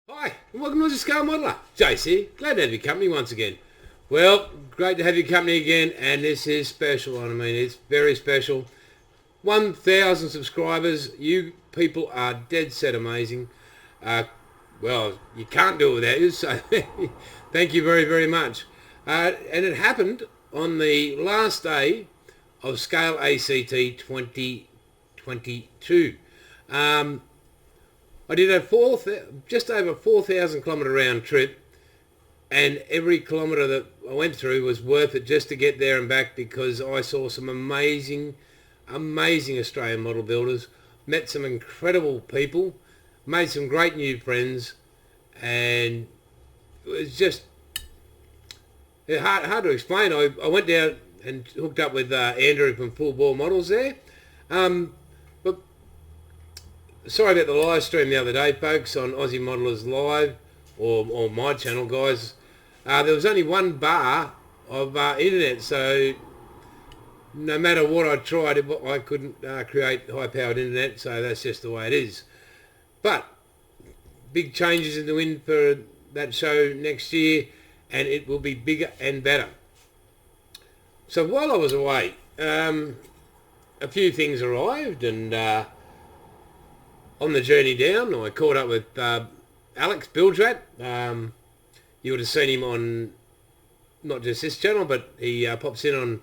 Hi, and welcome to Aussie Scale Modeller. Jace here. Glad to have your company once again. Well, great to have your company again, and this is special. I mean, it's very special. 1,000 subscribers. You people are dead set amazing. Well, you can't do it without you, so thank you very, very much. And it happened on the last day of Scale ACT 2022. I did just over 4,000 kilometre round trip, and every kilometre that I went through was worth it just to get there and back, because I saw some amazing Australian model builders, met some incredible people, made some great new friends, and it was just hard to explain. I went down and hooked up with Andrew from Full Ball Models there. But sorry about the live stream the other day, folks, on Aussie Modelers Live, or my channel, guys. There was only one bar of internet, so no matter what I tried, I couldn't create high-powered internet, so that's just the way it is. But big changes in the wind for that show next year, and it will be bigger and better. So while I was away, a few things arrived, and on the journey down, I caught up with Alex, Bilge Rat. You would have seen him on not just this channel, but he pops in on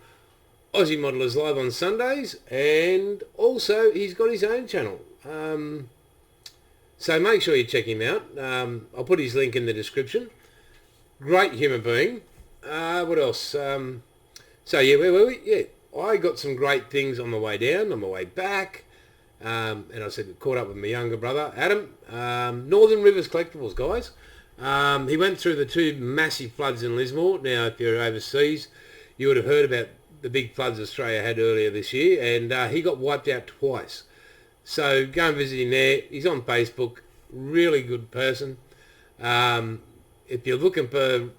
Aussie Modelers Live on Sundays, and also he's got his own channel. So make sure you check him out. I'll put his link in the description. Great human being. What else? So yeah, where were we? Yeah, I got some great things on my way down, on my way back. And I said, caught up with my younger brother, Adam. Northern Rivers Collectibles, guys. He went through the two massive floods in Lismore. Now, if you're overseas, you would have heard about the big floods Australia had earlier this year, and he got wiped out twice. So go and visit him there. He's on Facebook. Really good person. If you're looking for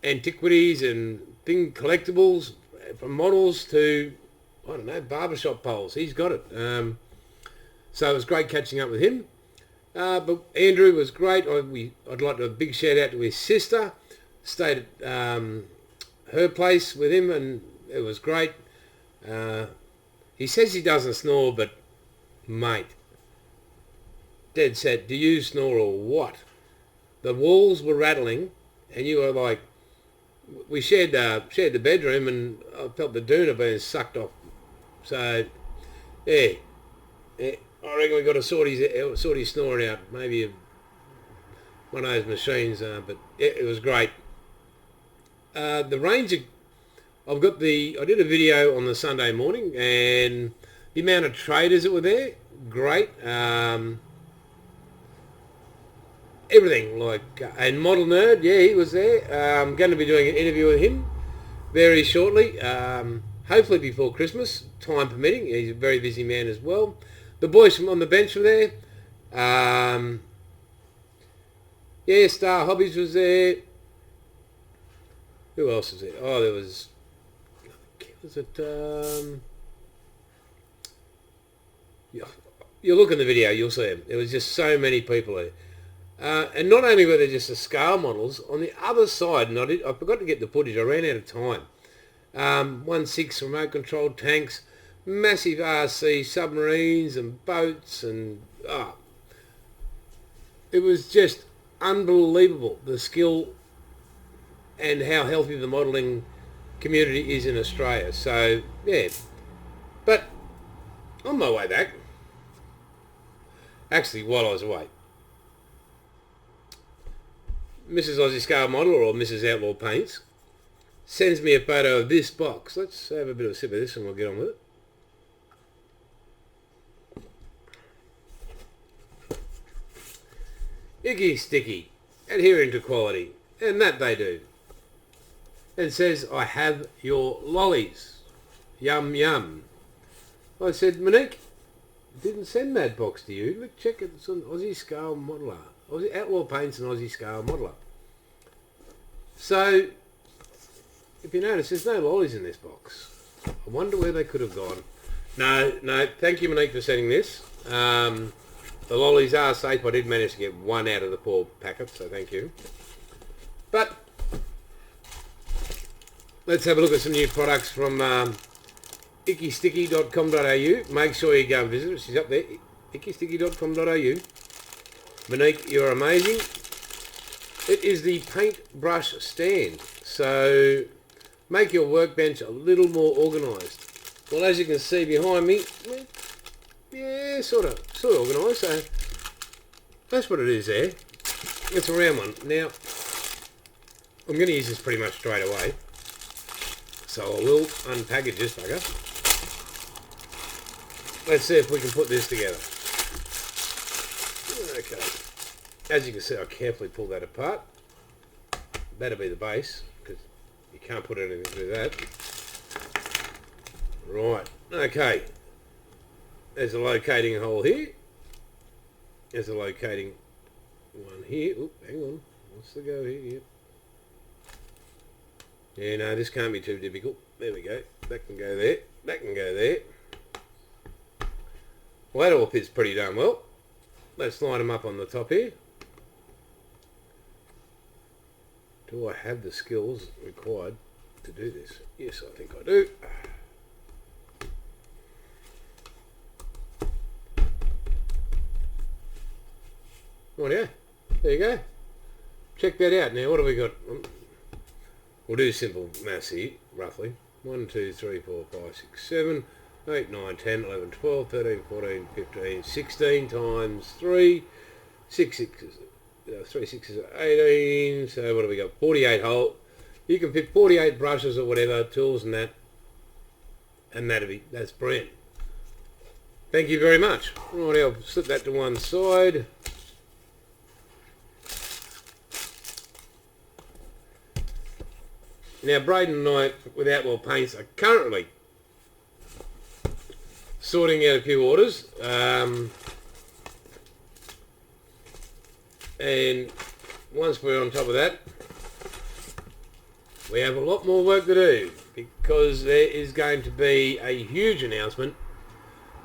antiquities and collectibles, from models to, I don't know, barbershop poles, he's got it. So it was great catching up with him. But Andrew was great. I'd like to have a big shout out to his sister. Stayed at her place with him, and it was great. He says he doesn't snore, but mate, dead set, do you snore or what? The walls were rattling, and you were like, we shared the bedroom, and I felt the doona being sucked off. So yeah, I reckon we got to sort his snoring out. Maybe one of those machines, but it was great. The range I did a video on the Sunday morning, and the amount of traders that were there, great. Everything, like, and Model Nerd, yeah, he was there. I'm going to be doing an interview with him very shortly, hopefully before Christmas, time permitting. He's a very busy man as well. The boys from on the bench were there. Yeah, Star Hobbies was there. Who else was there? Oh, there was it? You look in the video, you'll see them. There was just so many people there. And not only were there just the scale models, on the other side, and I forgot to get the footage, I ran out of time. 1.6 remote controlled tanks, massive RC submarines and boats, and it was just unbelievable, the skill and how healthy the modelling community is in Australia. So yeah, but on my way back, actually while I was away, Mrs. Aussie Scale Modeler, or Mrs. Outlaw Paints, sends me a photo of this box. Let's have a bit of a sip of this and we'll get on with it. Ickysticky, adhering to quality, and that they do. And says, I have your lollies. Yum yum. I said, Monique, didn't send that box to you. Look, check it. It's an Aussie Scale Modeler. Aussie Outlaw Paints and Aussie Scale Modeler. So, if you notice, there's no lollies in this box. I wonder where they could have gone. No, thank you, Monique, for sending this. The lollies are safe. I did manage to get one out of the 4 packets, so thank you. But let's have a look at some new products from Ickysticky.com.au. Make sure you go and visit it. She's up there, Ickysticky.com.au. Monique, you're amazing. It is the paintbrush stand. So make your workbench a little more organised. Well, as you can see behind me, yeah, sort of organised. So that's what it is there. It's a round one. Now, I'm going to use this pretty much straight away. So I will unpackage this bugger. Let's see if we can put this together. Okay. As you can see, I carefully pulled that apart. That'll be the base, because you can't put anything through that. Right. Okay. There's a locating hole here. There's a locating one here. Oop, hang on. What's the go here? Yep. Yeah, no, this can't be too difficult. There we go. That can go there. That can go there. Well, that all fits pretty darn well. Let's line them up on the top here. Do I have the skills required to do this? Yes, I think I do. Rightio. There you go. Check that out. Now, what have we got? We'll do simple maths here, roughly. 1, 2, 3, 4, 5, 6, 7, 8, 9, 10, 11, 12, 13, 14, 15, 16 times 3, 6 sixes, 3 sixes are 18, so what have we got? 48 hole. You can fit 48 brushes or whatever, tools and that, and that's brilliant. Thank you very much. Right, I'll slip that to one side. Now, Braden and I, with Outlaw Paints, are currently sorting out a few orders. And once we're on top of that, we have a lot more work to do, because there is going to be a huge announcement.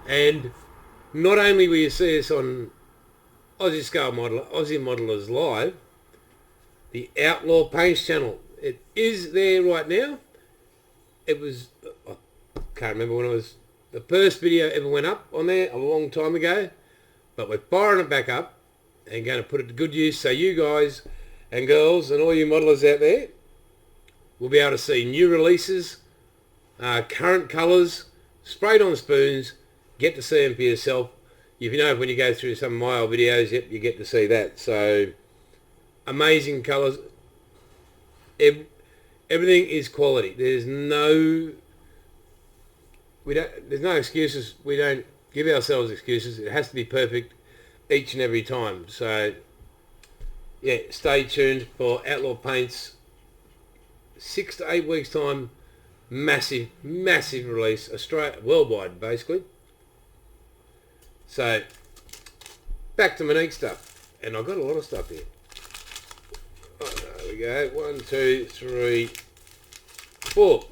And not only will you see us on Aussie Modelers Live, the Outlaw Paints channel. It is there right now. It was, I can't remember when it was, the first video ever went up on there a long time ago, but we're firing it back up and going to put it to good use, so you guys and girls and all you modelers out there will be able to see new releases, current colours, sprayed on spoons, get to see them for yourself. If you know, when you go through some of my old videos, yep, you get to see that. So amazing colours. Everything is quality. There's no excuses. We don't give ourselves excuses. It has to be perfect each and every time. So yeah, stay tuned for Outlaw Paints. 6 to 8 weeks time, massive release, worldwide basically. So back to Monique's stuff, and I've got a lot of stuff here. There we go. 1, 2, 3, 4.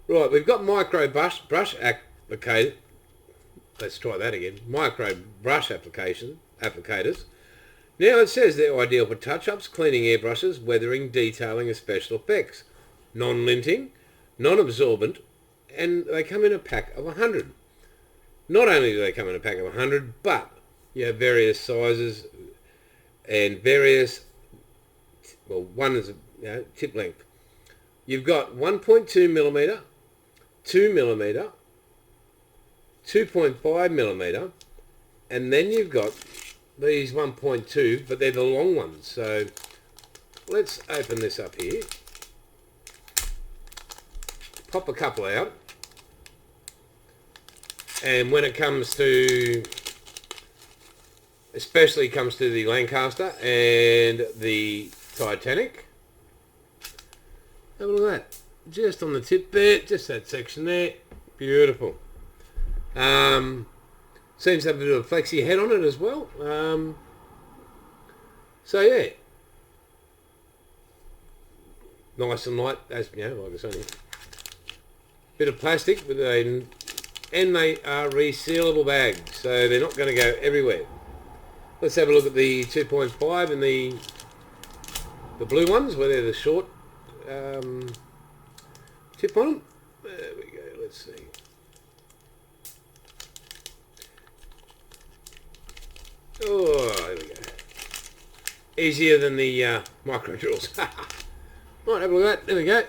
Right, we've got micro brush applicator. Let's try that again. Micro brush applicators. Now it says they're ideal for touch-ups, cleaning airbrushes, weathering, detailing, and special effects. Non-linting, non-absorbent, and they come in a pack of 100. Not only do they come in a pack of 100, but you have various sizes and various. Well, one is tip length. You've got 1.2 millimeter, 2 millimeter, 2.5 millimeter, and then you've got these 1.2, but they're the long ones. So let's open this up here. Pop a couple out. And when it comes to, especially comes to the Lancaster and the Titanic, have a look at that. Just on the tip there, just that section there. Beautiful. Seems to have a bit of a flexi head on it as well. So yeah, nice and light, as you know, like it's only a bit of plastic with a and they are resealable bags, so they're not going to go everywhere. Let's have a look at the 2.5 and the blue ones, where they're the short tip on them. There we go, let's see. Oh, there we go. Easier than the micro drills. Right, have a look at that. There we go.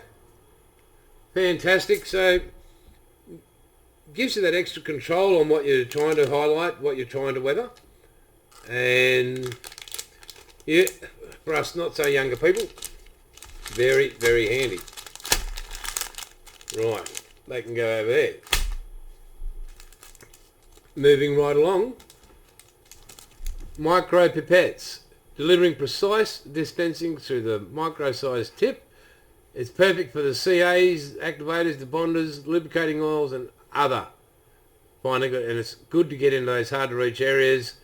Fantastic. So, gives you that extra control on what you're trying to highlight, what you're trying to weather. And, yeah, for us not so younger people, very, very handy. Right, they can go over there. Moving right along. Micro pipettes, delivering precise dispensing through the micro-sized tip. It's perfect for the CAs, activators, debonders, lubricating oils and other finding, and it's good to get into those hard to reach areas,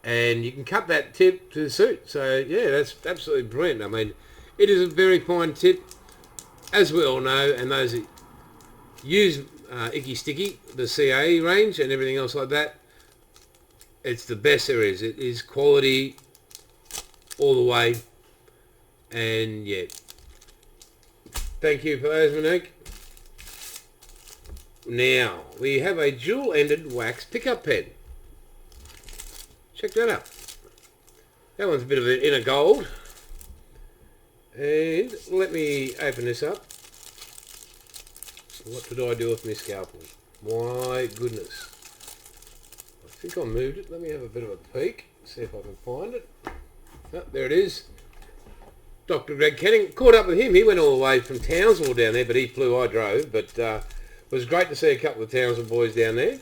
and you can cut that tip to suit. So yeah, that's absolutely brilliant. I mean, it is a very fine tip, as we all know, and those that use Ickysticky, the CA range and everything else like that, it's the best there is. It is quality all the way, and yeah, thank you for those, Monique. Now we have a dual-ended wax pickup pen. Check that out. That one's a bit of an inner gold. And let me open this up. What did I do with my scalpel? My goodness. I think I moved it. Let me have a bit of a peek. See if I can find it. Oh, there it is. Dr. Greg Kenning. Caught up with him. He went all the way from Townsville down there, but he flew, I drove. But it was great to see a couple of Townsville boys down there.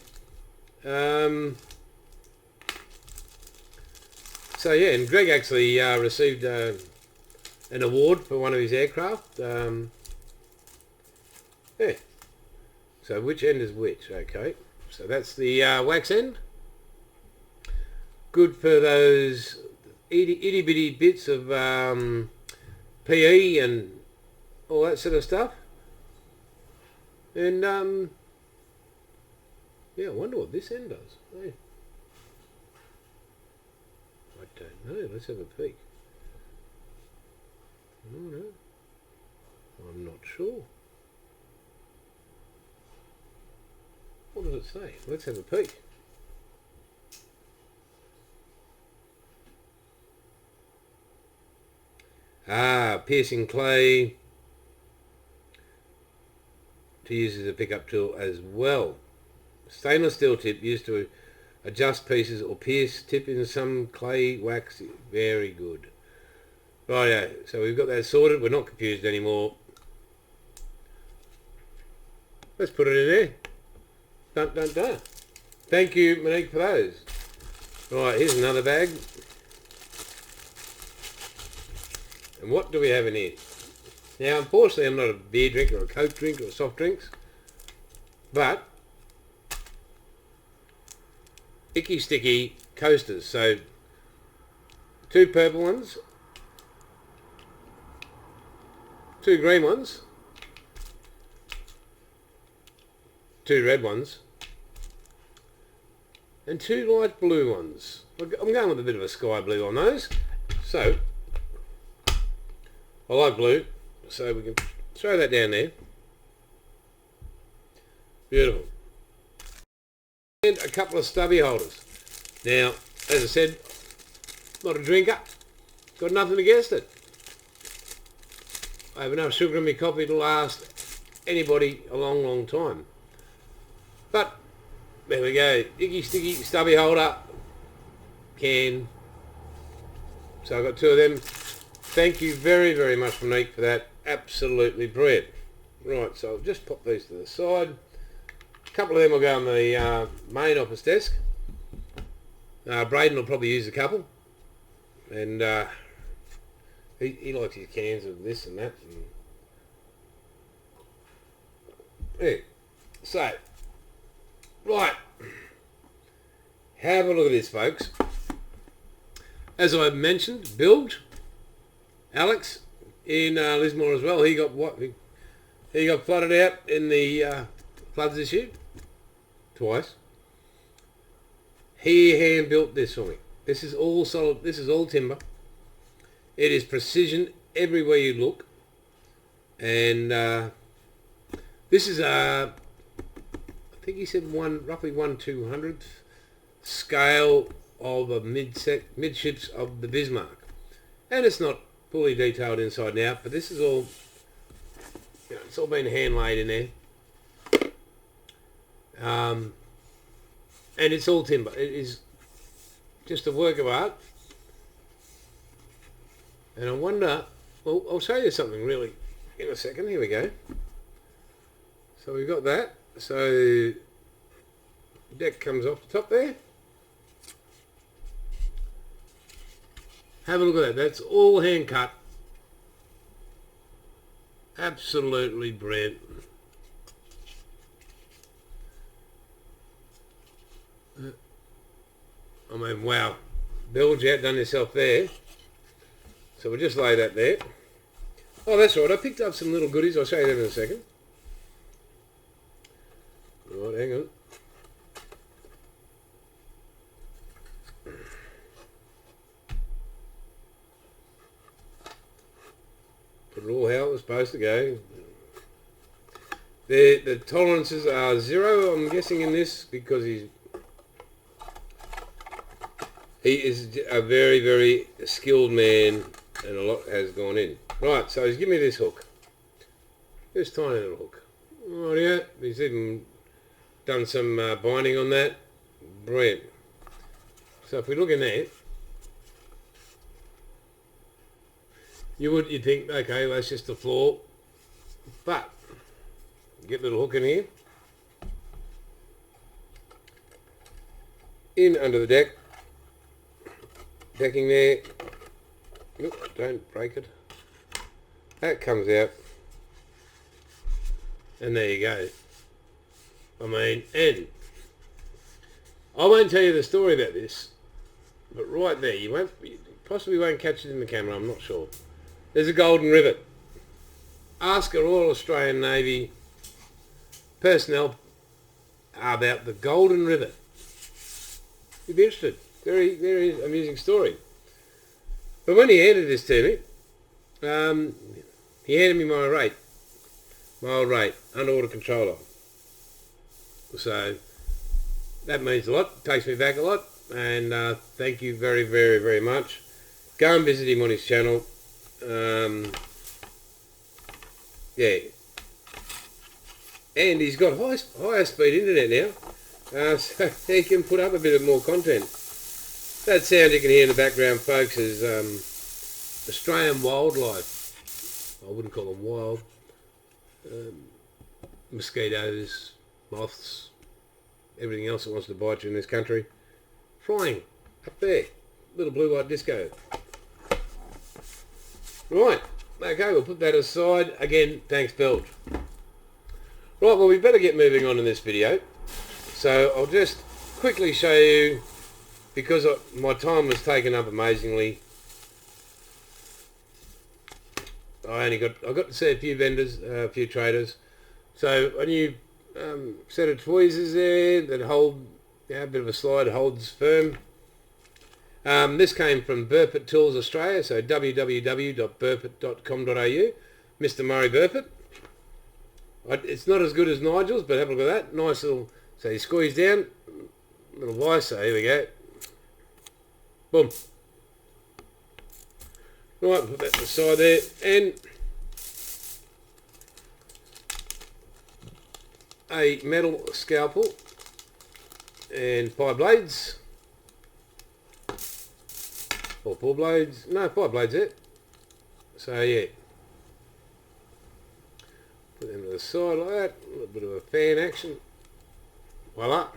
So yeah, and Greg actually received an award for one of his aircraft. Yeah. So which end is which? Okay. So that's the wax end. Good for those itty bitty bits of PE and all that sort of stuff. And yeah, I wonder what this end does. Hey. I don't know. Let's have a peek. Oh, no. I'm not sure. What does it say? Let's have a peek. Ah, piercing clay to use as a pickup tool as well. Stainless steel tip used to adjust pieces or pierce tip in some clay wax. Very good. Right, so we've got that sorted. We're not confused anymore. Let's put it in there. Dun dun dun. Thank you, Monique, for those. Right, here's another bag. And what do we have in here? Now, unfortunately, I'm not a beer drinker or a Coke drinker or soft drinks, but Ickysticky coasters. So, 2 purple ones, 2 green ones, 2 red ones, and 2 light blue ones. I'm going with a bit of a sky blue on those. So, I like blue, so we can throw that down there. Beautiful. And a couple of stubby holders. Now, as I said, not a drinker. Got nothing against it. I have enough sugar in my coffee to last anybody a long, long time. But, there we go. Ickysticky stubby holder. Can. So I've got 2 of them. Thank you very, very much, Monique, for that. Absolutely brilliant. Right, so I'll just pop these to the side. A couple of them will go on the main office desk. Braden will probably use a couple. And he likes his cans of this and that. And yeah. So, right. Have a look at this, folks. As I mentioned, Bilge, Alex in Lismore as well. He got what? He got flooded out in the floods this year. twice. He hand built this for me. This is all solid. This is all timber. It is precision everywhere you look. And this is I think he said roughly 1/200th scale of a midships of the Bismarck. And it's not fully detailed inside and out, but this is all, it's all been hand laid in there. And it's all timber. It is just a work of art. And I wonder, well, I'll show you something really in a second. Here we go. So we've got that. So deck comes off the top there. Have a look at that. That's all hand cut. Absolutely brilliant. I mean, wow. Bilge Rat done yourself there. So we'll just lay that there. Oh, that's right. I picked up some little goodies. I'll show you that in a second. Right, hang on. Put it all how it was supposed to go. The tolerances are 0, I'm guessing, in this, because he is a very, very skilled man, and a lot has gone in. Right, so he's given me this hook. This tiny little hook. Right, yeah, he's even done some binding on that. Brilliant. So if we look in there, you'd think, okay, that's just the floor, but get a little hook in here, in under the decking there. Oop, don't break it. That comes out, and there you go. I mean, and I won't tell you the story about this, but right there, you possibly won't catch it in the camera, I'm not sure. There's a golden rivet. Ask our Royal Australian Navy personnel about the golden rivet. You'd be interested. Very, very amusing story. But when he handed this to me, he handed me my old rate, underwater controller. So that means a lot, takes me back a lot, and thank you very, very, very much. Go and visit him on his channel. Yeah, and he's got higher speed internet now, so he can put up a bit of more content. That sound you can hear in the background, folks, is Australian wildlife. I wouldn't call them wild. Mosquitoes, moths, everything else that wants to bite you in this country, flying up there. Little blue light disco. Right, okay, we'll put that aside. Again, thanks, Bilge. Right, well, we better get moving on in this video. So I'll just quickly show you, because my time was taken up amazingly. I got to see a few vendors, a few traders. So a new set of tweezers there that hold, a bit of a slide, holds firm. This came from Burpett Tools Australia, so www.burpett.com.au. Mr. Murray Burpett. It's not as good as Nigel's, but have a look at that. Nice little, so you squeeze down, little vice, so here we go. Boom. Right, put that to the side there, and a metal scalpel and 5 blades. Or 4 blades, no, 5 blades there. So yeah, put them to the side like that, a little bit of a fan action, voila,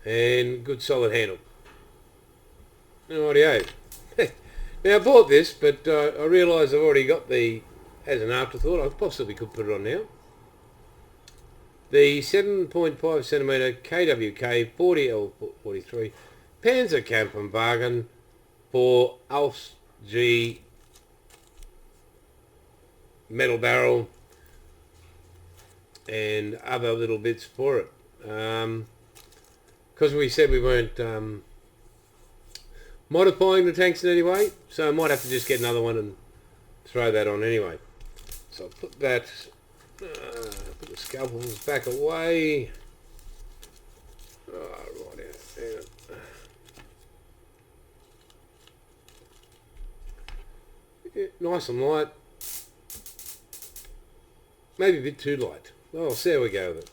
and good solid handle. Rightio. Now I bought this, but I realised I've already got as an afterthought, I possibly could put it on now, the 7.5 centimetre KWK 40L43 Panzer Campen Bargain for Alf's G metal barrel and other little bits for it. Because we said we weren't modifying the tanks in any way, so I might have to just get another one and throw that on anyway. So I'll put that, put the scalpels back away. Oh, right out. Yeah, nice and light. Maybe a bit too light. Oh, see how we go with it.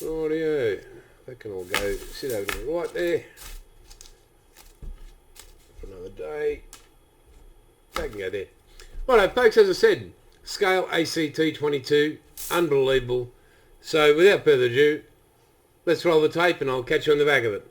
Rightio. That can all go, sit over to the right there. For another day. That can go there. Righto, folks, as I said, scale ACT 22, unbelievable. So without further ado, let's roll the tape and I'll catch you on the back of it.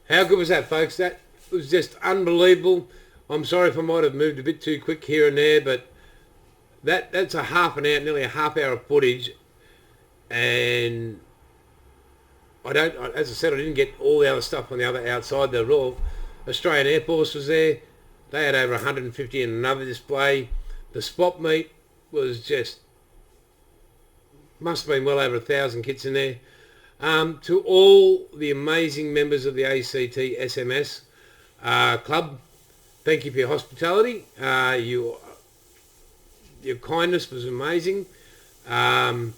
How good was that, folks? That was just unbelievable. I'm sorry if I might have moved a bit too quick here and there, but that's a half an hour, nearly a half hour of footage, and as I said, I didn't get all the other stuff on the other outside. The Royal Australian Air Force was there. They had over 150 in another display. The spot meet was just, must have been well over 1,000 kits in there. To all the amazing members of the ACT SMS club, thank you for your hospitality. Your kindness was amazing. And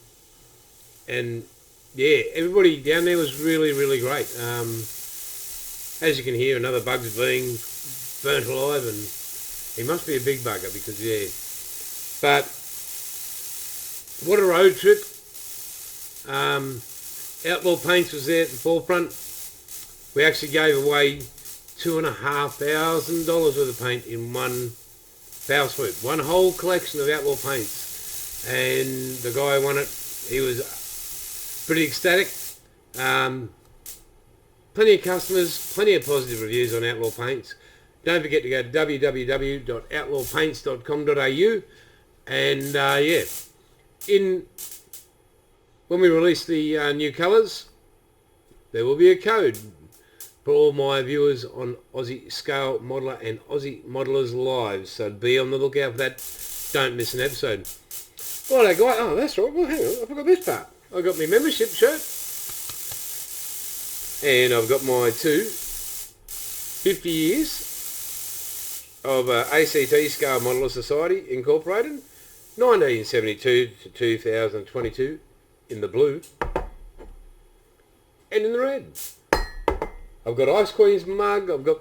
yeah, everybody down there was really, really great. As you can hear, another bug's being burnt alive, and he must be a big bugger because, yeah. But what a road trip. Outlaw Paints was there at the forefront. We actually gave away $2,500 worth of paint in one foul swoop. One whole collection of Outlaw Paints. And the guy who won it, he was pretty ecstatic. Plenty of customers, plenty of positive reviews on Outlaw Paints. Don't forget to go to www.outlawpaints.com.au, and yeah, when we release the new colours, there will be a code for all my viewers on Aussie Scale Modeller and Aussie Modelers Live, so be on the lookout for that. Don't miss an episode. Right, guy. Oh, that's right. Well, hang on, I forgot this part. I got my membership shirt, and I've got my 50 years of ACT Scale Modeller Society Incorporated, 1972 to 2022 in the blue and in the red. I've got Ice Queen's mug. I've got,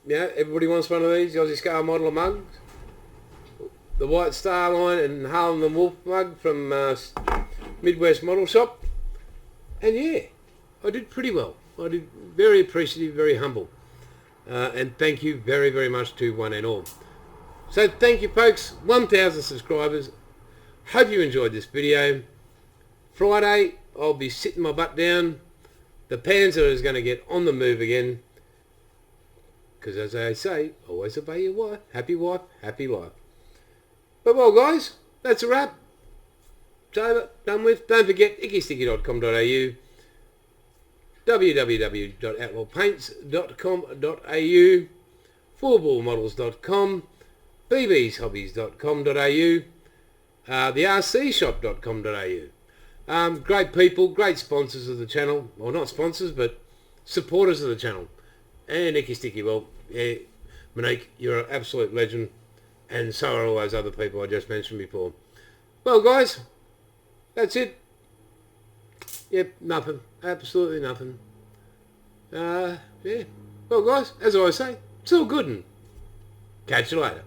everybody wants one of these, the Aussie Scale Modeller mugs. The White Star Line and Harlem the Wolf mug from Midwest Model Shop. And yeah, I did pretty well. I did very appreciative, very humble. And thank you very, very much to one and all. So thank you, folks. 1,000 subscribers. Hope you enjoyed this video. Friday, I'll be sitting my butt down. The Panzer is going to get on the move again. Because as I say, always obey your wife. Happy wife, happy life. But well, guys, that's a wrap. It's over, done with. Don't forget, ickysticky.com.au, www.outlawpaints.com.au, fourballmodels.com, bbshobbies.com.au, thercshop.com.au. Great people, great sponsors of the channel. Well, not sponsors, but supporters of the channel. And Ickysticky, well, yeah, Monique, you're an absolute legend. And so are all those other people I just mentioned before. Well, guys, that's it. Yep, nothing. Absolutely nothing. Yeah. Well, guys, as I always say, it's all good, and catch you later.